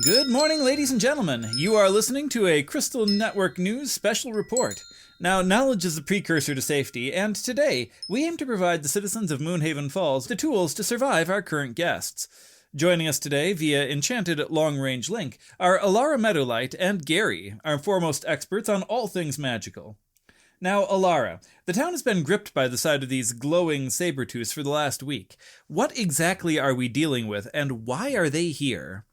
Good morning, ladies and gentlemen. You are listening to a Crystal Network News special report. Now, knowledge is the precursor to safety, and today we aim to provide the citizens of Moonhaven Falls the tools to survive our current guests. Joining us today via enchanted long-range link are Alara Meadowlight and Gary, our foremost experts on all things magical. Now, Alara, the town has been gripped by the sight of these glowing saber-tooths for the last week. What exactly are we dealing with, and why are they here?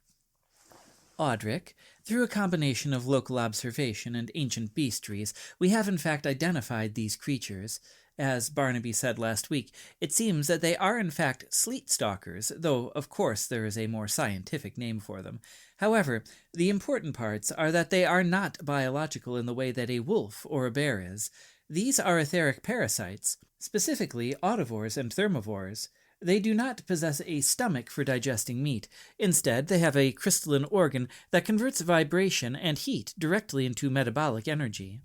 Audrick, through a combination of local observation and ancient beastries, we have in fact identified these creatures. As Barnaby said last week, it seems that they are in fact sleet stalkers, though of course there is a more scientific name for them. However, the important parts are that they are not biological in the way that a wolf or a bear is. These are etheric parasites, specifically audivores and thermivores. They do not possess a stomach for digesting meat. Instead, they have a crystalline organ that converts vibration and heat directly into metabolic energy.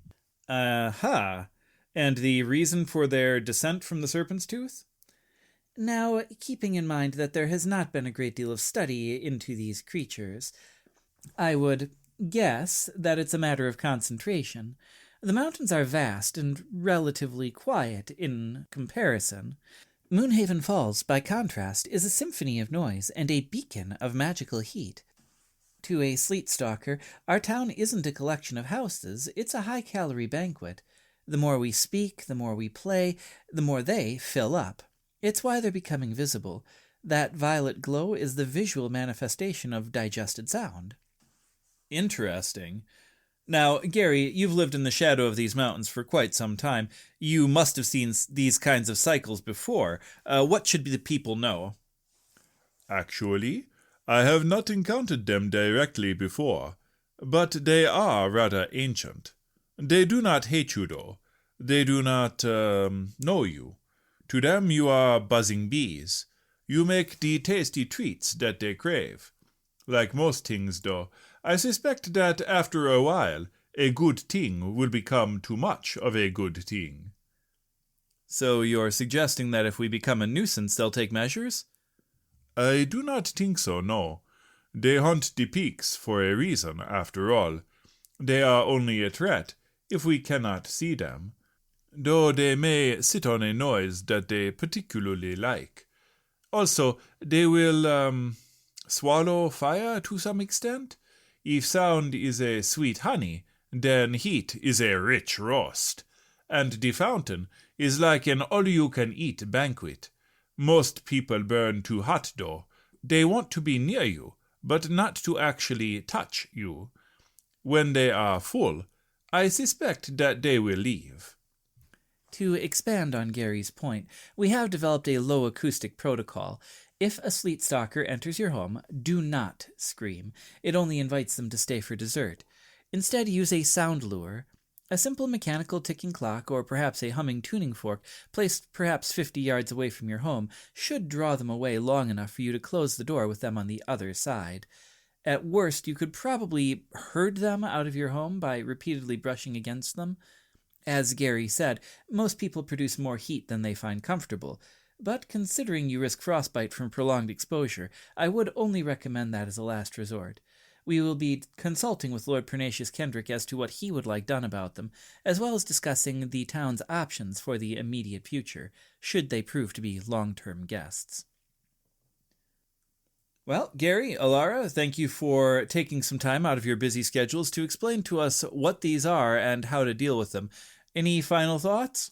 Aha! And the reason for their descent from the serpent's tooth? Now, keeping in mind that there has not been a great deal of study into these creatures, I would guess that it's a matter of concentration. The mountains are vast and relatively quiet in comparison. Moonhaven Falls, by contrast, is a symphony of noise and a beacon of magical heat. To a sleet stalker, our town isn't a collection of houses, it's a high-calorie banquet. The more we speak, the more we play, the more they fill up. It's why they're becoming visible. That violet glow is the visual manifestation of digested sound. Interesting. Now, Gary, you've lived in the shadow of these mountains for quite some time. You must have seen these kinds of cycles before. What should the people know? Actually, I have not encountered them directly before, but they are rather ancient. They do not hate you, though. They do not know you. To them you are buzzing bees. You make the tasty treats that they crave. Like most things, though, I suspect that after a while, a good thing will become too much of a good thing. So you're suggesting that if we become a nuisance, they'll take measures? I do not think so, no. They hunt the peaks for a reason, after all. They are only a threat if we cannot see them, though they may sit on a noise that they particularly like. Also, they will, swallow fire to some extent. If sound is a sweet honey, then heat is a rich roast. And the fountain is like an all-you-can-eat banquet. Most people burn too hot, though. They want to be near you, but not to actually touch you. When they are full, I suspect that they will leave. To expand on Gary's point, we have developed a low acoustic protocol. If a sleet stalker enters your home, do not scream. It only invites them to stay for dessert. Instead, use a sound lure. A simple mechanical ticking clock or perhaps a humming tuning fork placed perhaps 50 yards away from your home should draw them away long enough for you to close the door with them on the other side. At worst, you could probably herd them out of your home by repeatedly brushing against them. As Gary said, most people produce more heat than they find comfortable, but considering you risk frostbite from prolonged exposure, I would only recommend that as a last resort. We will be consulting with Lord Pernatius Kendrick as to what he would like done about them, as well as discussing the town's options for the immediate future, should they prove to be long-term guests. Well, Gary, Alara, thank you for taking some time out of your busy schedules to explain to us what these are and how to deal with them. Any final thoughts?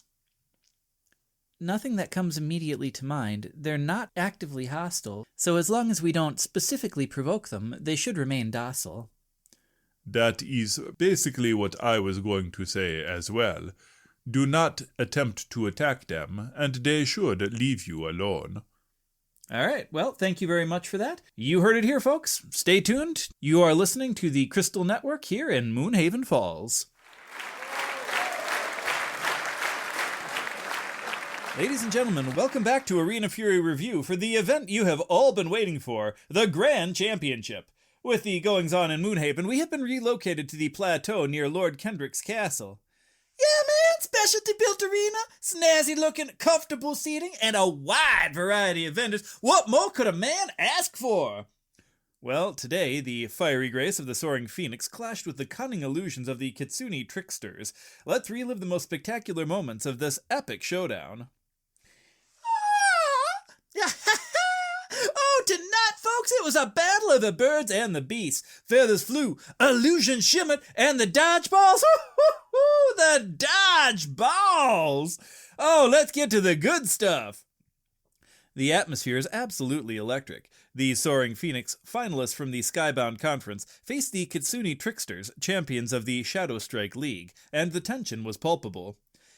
Nothing that comes immediately to mind. They're not actively hostile, so as long as we don't specifically provoke them, they should remain docile. That is basically what I was going to say as well. Do not attempt to attack them, and they should leave you alone. All right, well, thank you very much for that. You heard it here, folks. Stay tuned. You are listening to the Crystal Network here in Moonhaven Falls. Ladies and gentlemen, welcome back to Arena Fury Review for the event you have all been waiting for, the Grand Championship. With the goings-on in Moonhaven, we have been relocated to the plateau near Lord Kendrick's castle. Yeah, man, specialty-built arena, snazzy-looking, comfortable seating, and a wide variety of vendors. What more could a man ask for? Well, today, the fiery grace of the soaring phoenix clashed with the cunning illusions of the kitsune tricksters. Let's relive the most spectacular moments of this epic showdown. Oh, tonight, folks, it was a battle of the birds and the beasts. Feathers flew, illusion shimmered, and the dodgeballs, the dodgeballs! Oh, let's get to the good stuff. The atmosphere is absolutely electric. The Soaring Phoenix, finalists from the Skybound Conference, faced the Kitsune Tricksters, champions of the Shadow Strike League, and the tension was palpable.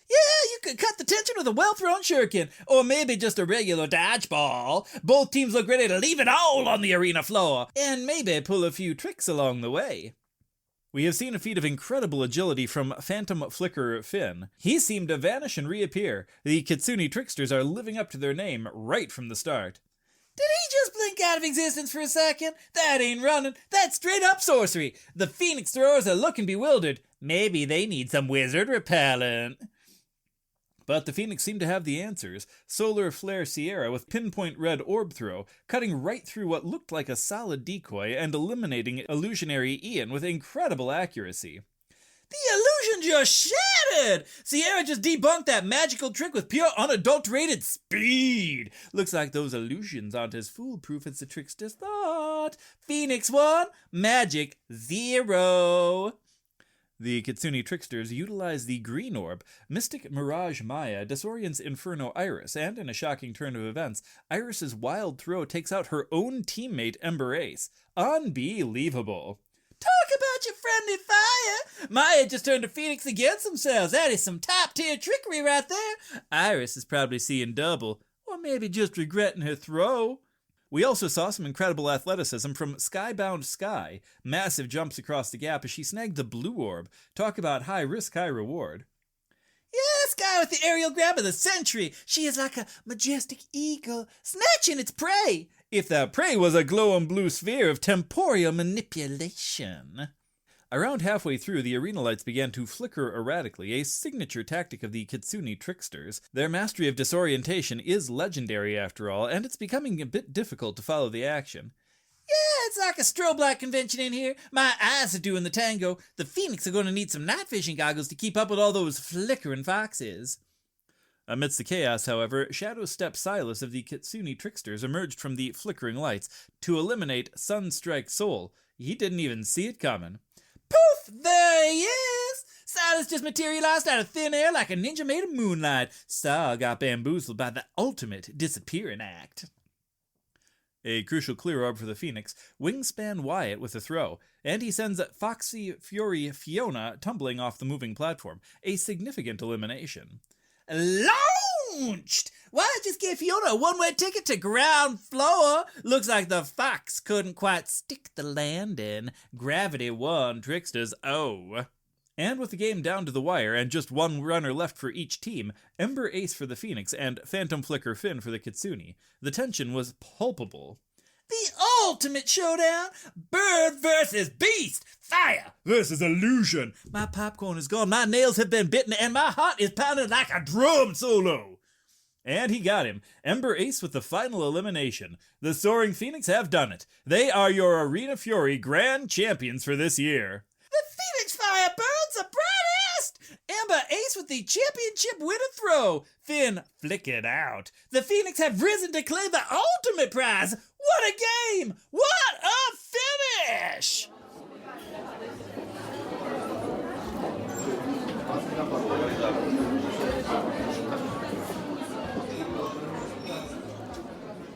Yeah, you could cut the tension with a well-thrown shuriken, or maybe just a regular dodgeball. Both teams look ready to leave it all on the arena floor, and maybe pull a few tricks along the way. We have seen a feat of incredible agility from Phantom Flickerer Finn. He seemed to vanish and reappear. The Kitsune Tricksters are living up to their name right from the start. Did he just blink out of existence for a second? That ain't running. That's straight up sorcery. The Phoenix throwers are looking bewildered. Maybe they need some wizard repellent. But the Phoenix seemed to have the answers. Solar Flare Sierra with pinpoint red orb throw, cutting right through what looked like a solid decoy and eliminating illusionary Ian with incredible accuracy. The illusion just shattered! Sierra just debunked that magical trick with pure unadulterated speed. Looks like those illusions aren't as foolproof as the tricksters thought. Phoenix 1, magic 0. The Kitsune Tricksters utilize the green orb. Mystic Mirage Maya disorients Inferno Iris, and in a shocking turn of events, Iris's wild throw takes out her own teammate Ember Ace. Unbelievable. Talk about your friendly fire! Maya just turned the Phoenix against themselves. That is some top-tier trickery right there. Iris is probably seeing double, or maybe just regretting her throw. We also saw some incredible athleticism from Skybound Sky. Massive jumps across the gap as she snagged the blue orb. Talk about high risk, high reward. Yeah, Sky with the aerial grab of the century. She is like a majestic eagle, snatching its prey. If that prey was a glowing blue sphere of temporal manipulation. Around halfway through, the arena lights began to flicker erratically, a signature tactic of the Kitsune Tricksters. Their mastery of disorientation is legendary after all, and it's becoming a bit difficult to follow the action. Yeah, it's like a strobe light convention in here. My eyes are doing the tango. The Phoenix are going to need some night vision goggles to keep up with all those flickering foxes. Amidst the chaos, however, Shadow Step Silas of the Kitsune Tricksters emerged from the flickering lights to eliminate Sunstrike Soul. He didn't even see it coming. Poof! There he is! Silas just materialized out of thin air like a ninja made of moonlight. Star got bamboozled by the ultimate disappearing act. A crucial clear orb for the Phoenix, Wingspan Wyatt with a throw, and he sends Foxy Fury Fiona tumbling off the moving platform, a significant elimination. Launched! Wyatt just gave Fiona a one-way ticket to ground floor. Looks like the Fox couldn't quite stick the landing. Gravity won, Tricksters 0. And with the game down to the wire and just one runner left for each team, Ember Ace for the Phoenix and Phantom Flicker Finn for the Kitsune, the tension was palpable. The ultimate showdown! Bird versus beast! Fire versus illusion! My popcorn is gone, my nails have been bitten, and my heart is pounding like a drum solo! And he got him. Ember Ace with the final elimination. The Soaring Phoenix have done it. They are your Arena Fury Grand Champions for this year. The Phoenix Fire burns the brightest! Ember Ace with the championship winner throw. Finn flickered out. The Phoenix have risen to claim the ultimate prize. What a game! What a finish!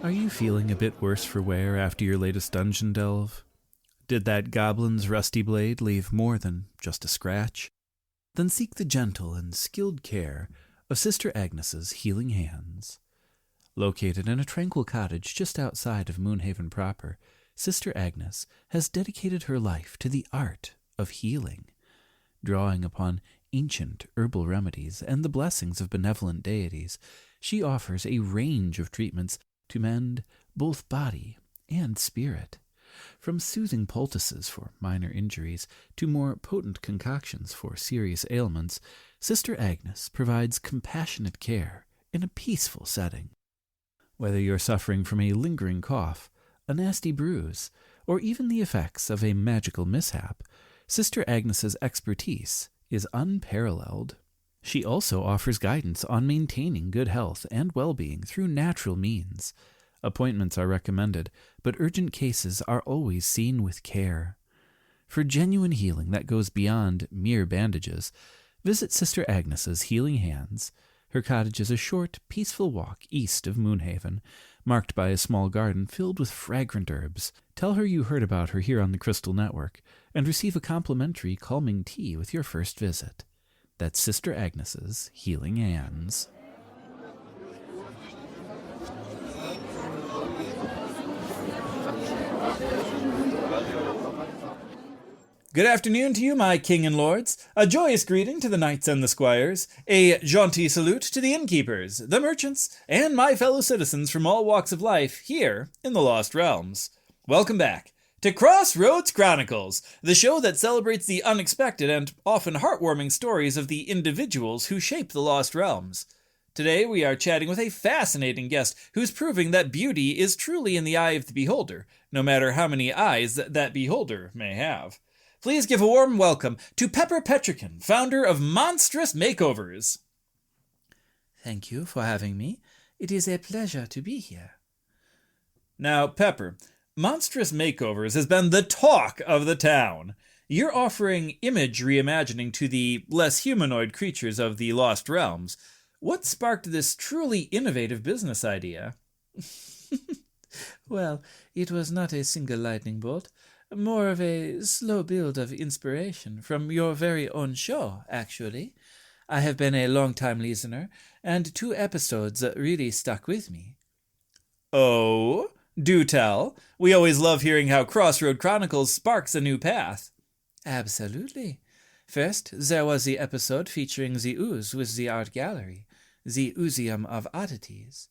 Are you feeling a bit worse for wear after your latest dungeon delve? Did that goblin's rusty blade leave more than just a scratch? Then seek the gentle and skilled care of Sister Agnes's healing hands. Located in a tranquil cottage just outside of Moonhaven proper, Sister Agnes has dedicated her life to the art of healing, drawing upon ancient herbal remedies and the blessings of benevolent deities. She offers a range of treatments to mend both body and spirit, from soothing poultices for minor injuries to more potent concoctions for serious ailments. Sister Agnes provides compassionate care in a peaceful setting. Whether you're suffering from a lingering cough, a nasty bruise, or even the effects of a magical mishap, Sister Agnes's expertise is unparalleled. She also offers guidance on maintaining good health and well-being through natural means. Appointments are recommended, but urgent cases are always seen with care. For genuine healing that goes beyond mere bandages, visit Sister Agnes's Healing Hands. Her cottage is a short, peaceful walk east of Moonhaven, marked by a small garden filled with fragrant herbs. Tell her you heard about her here on the Crystal Network, and receive a complimentary calming tea with your first visit. That's Sister Agnes's Healing Hands. Good afternoon to you, my king and lords. A joyous greeting to the knights and the squires. A jaunty salute to the innkeepers, the merchants, and my fellow citizens from all walks of life here in the Lost Realms. Welcome back to Crossroads Chronicles, the show that celebrates the unexpected and often heartwarming stories of the individuals who shape the Lost Realms. Today we are chatting with a fascinating guest who's proving that beauty is truly in the eye of the beholder, no matter how many eyes that beholder may have. Please give a warm welcome to Pepper Petrican, founder of Monstrous Makeovers. Thank you for having me. It is a pleasure to be here. Now, Pepper, Monstrous Makeovers has been the talk of the town. You're offering image reimagining to the less humanoid creatures of the Lost Realms. What sparked this truly innovative business idea? Well, it was not a single lightning bolt. More of a slow build of inspiration from your very own show, actually. I have been a long-time listener, and 2 episodes really stuck with me. Oh, do tell. We always love hearing how Crossroads Chronicles sparks a new path. Absolutely. First, there was the episode featuring the ooze with the art gallery, the Oozium of Oddities.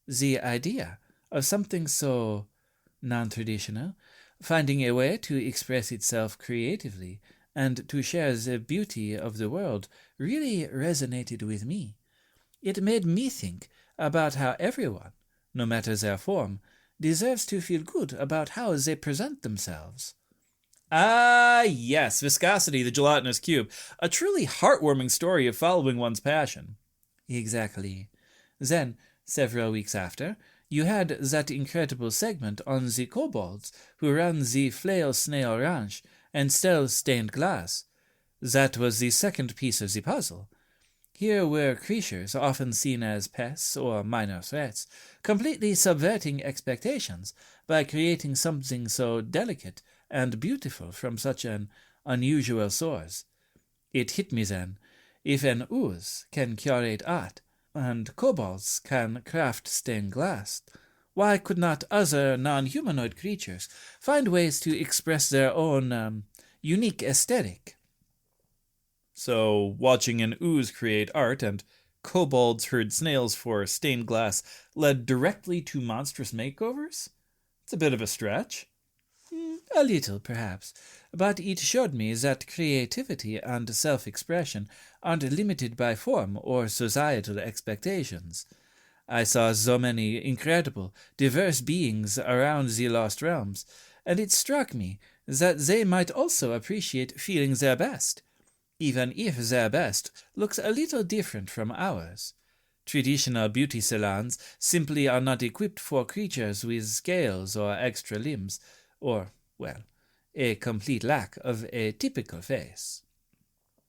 The idea of something so non-traditional finding a way to express itself creatively and to share the beauty of the world really resonated with me. It made me think about how everyone, no matter their form, deserves to feel good about how they present themselves. Ah, yes, Viscosity, the gelatinous cube, a truly heartwarming story of following one's passion. Exactly. Then, several weeks after, you had that incredible segment on the kobolds who run the Flail Snail Ranch and sell stained glass. That was the second piece of the puzzle. Here were creatures often seen as pests or minor threats, completely subverting expectations by creating something so delicate and beautiful from such an unusual source. It hit me then, if an ooze can curate art, and kobolds can craft stained glass, why could not other non-humanoid creatures find ways to express their own unique aesthetic? So, watching an ooze create art and kobolds herd snails for stained glass led directly to monstrous makeovers? It's a bit of a stretch. A little, perhaps, but it showed me that creativity and self-expression aren't limited by form or societal expectations. I saw so many incredible, diverse beings around the Lost Realms, and it struck me that they might also appreciate feeling their best, even if their best looks a little different from ours. Traditional beauty salons simply are not equipped for creatures with scales or extra limbs, or, well, a complete lack of a typical face.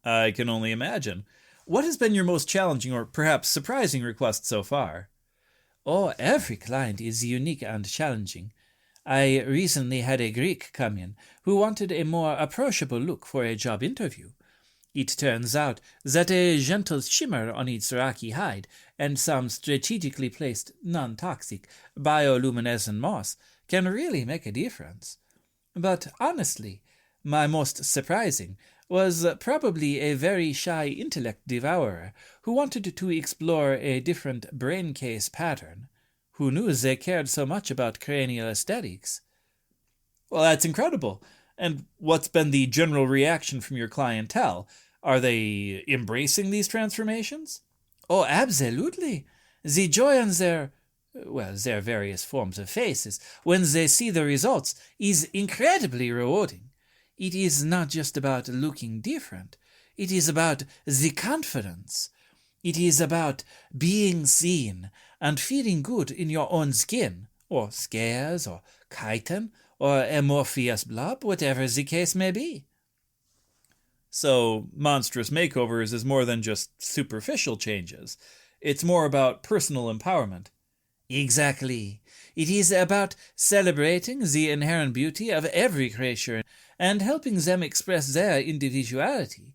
I can only imagine. What has been your most challenging or perhaps surprising request so far? Oh, every client is unique and challenging. I recently had a Greek come in who wanted a more approachable look for a job interview. It turns out that a gentle shimmer on its rocky hide and some strategically placed, non-toxic, bioluminescent moss can really make a difference. But honestly, my most surprising was probably a very shy intellect devourer who wanted to explore a different brain case pattern. Who knew they cared so much about cranial aesthetics? Well, that's incredible. And what's been the general reaction from your clientele? Are they embracing these transformations? Oh, absolutely. The joy on their their various forms of faces, when they see the results, is incredibly rewarding. It is not just about looking different. It is about the confidence. It is about being seen and feeling good in your own skin, or scales, or chitin, or amorphous blob, whatever the case may be. So, monstrous makeovers is more than just superficial changes. It's more about personal empowerment. Exactly. It is about celebrating the inherent beauty of every creature and helping them express their individuality.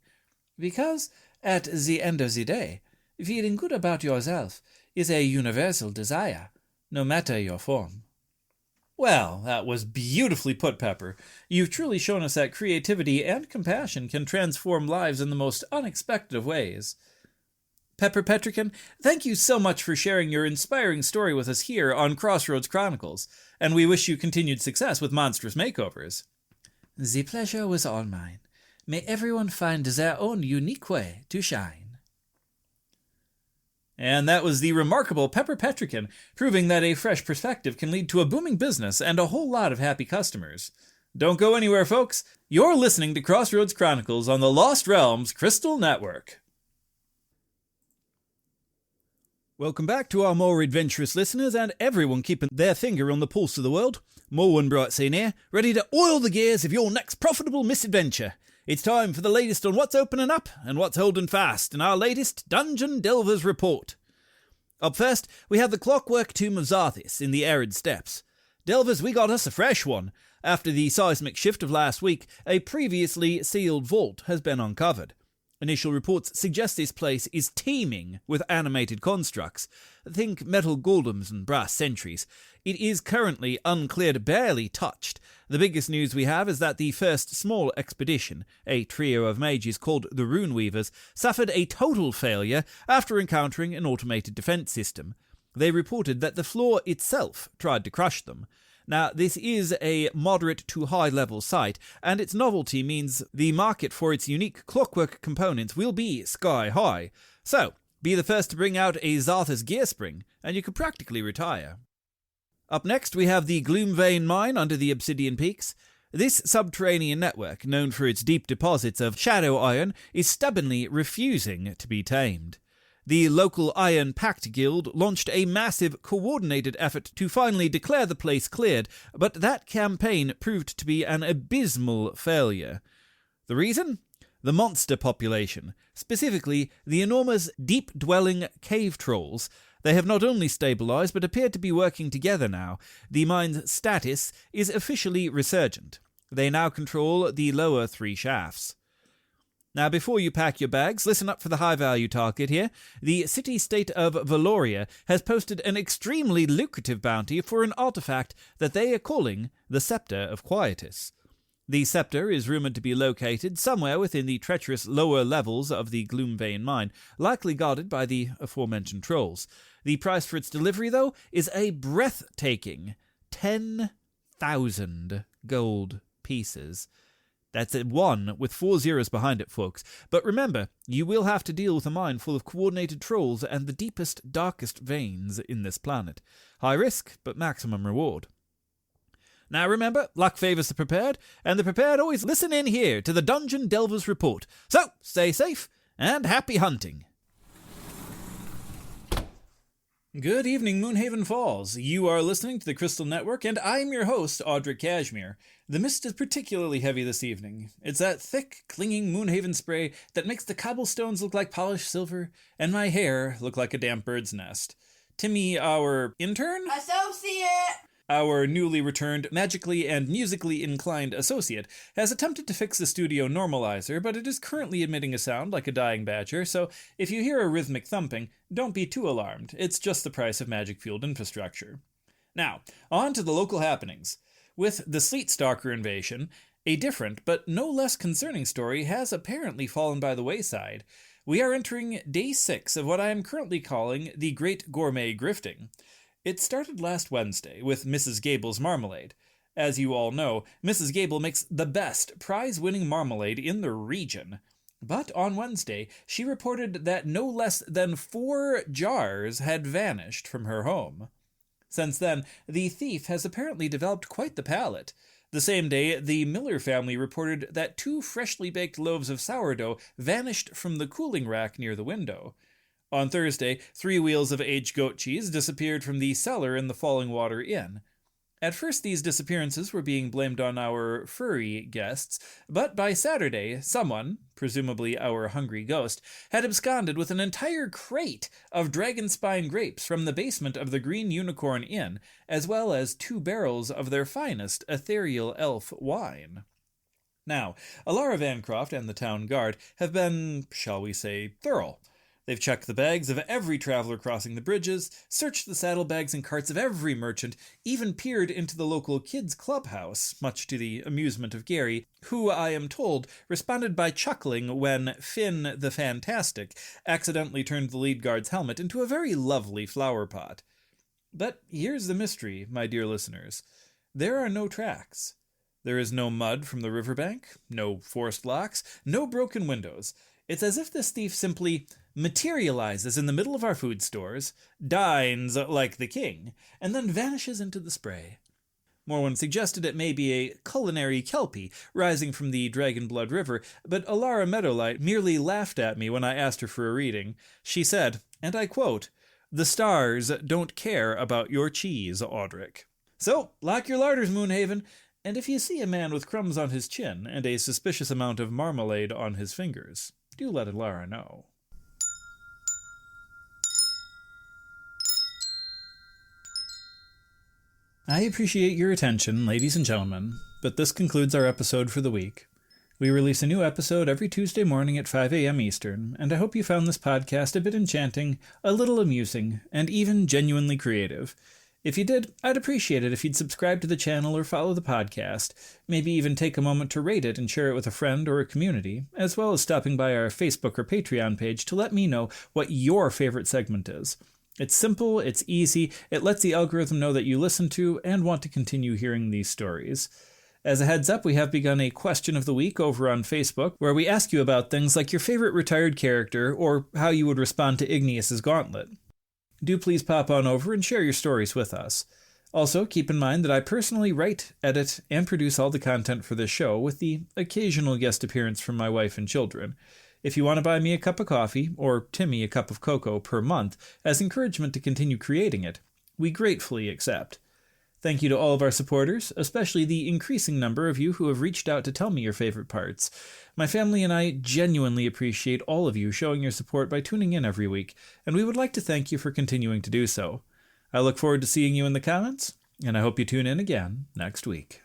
Because, at the end of the day, feeling good about yourself is a universal desire, no matter your form. Well, that was beautifully put, Pepper. You've truly shown us that creativity and compassion can transform lives in the most unexpected of ways. Pepper Petrican, thank you so much for sharing your inspiring story with us here on Crossroads Chronicles, and we wish you continued success with monstrous makeovers. The pleasure was all mine. May everyone find their own unique way to shine. And that was the remarkable Pepper Petrican, proving that a fresh perspective can lead to a booming business and a whole lot of happy customers. Don't go anywhere, folks. You're listening to Crossroads Chronicles on the Lost Realms Crystal Network. Welcome back to our more adventurous listeners and everyone keeping their finger on the pulse of the world. Morwin Brightseen here, ready to oil the gears of your next profitable misadventure. It's time for the latest on what's opening up and what's holding fast in our latest Dungeon Delvers report. Up first, we have the clockwork tomb of Zarthis in the arid steppes. Delvers, we got us a fresh one. After the seismic shift of last week, a previously sealed vault has been uncovered. Initial reports suggest this place is teeming with animated constructs. Think metal golems and brass sentries. It is currently uncleared, barely touched. The biggest news we have is that the first small expedition, a trio of mages called the Rune Weavers, suffered a total failure after encountering an automated defense system. They reported that the floor itself tried to crush them. Now, this is a moderate to high-level site, and its novelty means the market for its unique clockwork components will be sky-high. So, be the first to bring out a Zarthis gear spring, and you could practically retire. Up next, we have the Gloomvein mine under the Obsidian Peaks. This subterranean network, known for its deep deposits of shadow iron, is stubbornly refusing to be tamed. The local Iron Pact Guild launched a massive, coordinated effort to finally declare the place cleared, but that campaign proved to be an abysmal failure. The reason? The monster population, specifically the enormous deep-dwelling cave trolls. They have not only stabilized, but appear to be working together now. The mine's status is officially resurgent. They now control the lower 3 shafts. Now, before you pack your bags, listen up for the high-value target here. The city-state of Valoria has posted an extremely lucrative bounty for an artifact that they are calling the Scepter of Quietus. The scepter is rumored to be located somewhere within the treacherous lower levels of the Gloomvein mine, likely guarded by the aforementioned trolls. The price for its delivery, though, is a breathtaking 10,000 gold pieces. That's a 1 with 4 zeros behind it, folks. But remember, you will have to deal with a mine full of coordinated trolls and the deepest, darkest veins in this planet. High risk, but maximum reward. Now remember, luck favours the prepared, and the prepared always listen in here to the Dungeon Delvers Report. So, stay safe, and happy hunting! Good evening, Moonhaven Falls. You are listening to the Crystal Network, and I'm your host, Audrick Cashmere. The mist is particularly heavy this evening. It's that thick, clinging Moonhaven spray that makes the cobblestones look like polished silver, and my hair look like a damp bird's nest. Timmy, our intern? Associate! Our newly returned, magically and musically inclined associate has attempted to fix the studio normalizer, but it is currently emitting a sound like a dying badger, so if you hear a rhythmic thumping, don't be too alarmed. It's just the price of magic-fueled infrastructure. Now, on to the local happenings. With the Sleet Stalker invasion, a different but no less concerning story has apparently fallen by the wayside. We are entering day 6 of what I am currently calling the Great Gourmet Grifting. It started last Wednesday with Mrs. Gable's marmalade. As you all know, Mrs. Gable makes the best prize-winning marmalade in the region. But on Wednesday, she reported that no less than 4 jars had vanished from her home. Since then, the thief has apparently developed quite the palate. The same day, the Miller family reported that 2 freshly baked loaves of sourdough vanished from the cooling rack near the window. On Thursday, 3 wheels of aged goat cheese disappeared from the cellar in the Falling Water Inn. At first, these disappearances were being blamed on our furry guests, but by Saturday, someone, presumably our hungry ghost, had absconded with an entire crate of dragon spine grapes from the basement of the Green Unicorn Inn, as well as 2 barrels of their finest ethereal elf wine. Now, Alara Vancroft and the town guard have been, shall we say, thorough. They've checked the bags of every traveler crossing the bridges, searched the saddlebags and carts of every merchant, even peered into the local kids' clubhouse, much to the amusement of Gary, who, I am told, responded by chuckling when Finn the Fantastic accidentally turned the lead guard's helmet into a very lovely flower pot. But here's the mystery, my dear listeners. There are no tracks. There is no mud from the riverbank, no forced locks, no broken windows. It's as if this thief simply materializes in the middle of our food stores, dines like the king, and then vanishes into the spray. Morwin suggested it may be a culinary kelpie rising from the Dragonblood River, but Alara Meadowlight merely laughed at me when I asked her for a reading. She said, and I quote, "The stars don't care about your cheese, Audrick." So, lock your larders, Moonhaven, and if you see a man with crumbs on his chin and a suspicious amount of marmalade on his fingers, do let Alara know. I appreciate your attention, ladies and gentlemen, but this concludes our episode for the week. We release a new episode every Tuesday morning at 5 a.m. Eastern, and I hope you found this podcast a bit enchanting, a little amusing, and even genuinely creative. If you did, I'd appreciate it if you'd subscribe to the channel or follow the podcast, maybe even take a moment to rate it and share it with a friend or a community, as well as stopping by our Facebook or Patreon page to let me know what your favorite segment is. It's simple, it's easy, it lets the algorithm know that you listen to and want to continue hearing these stories. As a heads up, we have begun a question of the week over on Facebook, where we ask you about things like your favorite retired character or how you would respond to Igneous's gauntlet. Do please pop on over and share your stories with us. Also, keep in mind that I personally write, edit, and produce all the content for this show, with the occasional guest appearance from my wife and children. If you want to buy me a cup of coffee, or Timmy a cup of cocoa per month, as encouragement to continue creating it, we gratefully accept. Thank you to all of our supporters, especially the increasing number of you who have reached out to tell me your favorite parts. My family and I genuinely appreciate all of you showing your support by tuning in every week, and we would like to thank you for continuing to do so. I look forward to seeing you in the comments, and I hope you tune in again next week.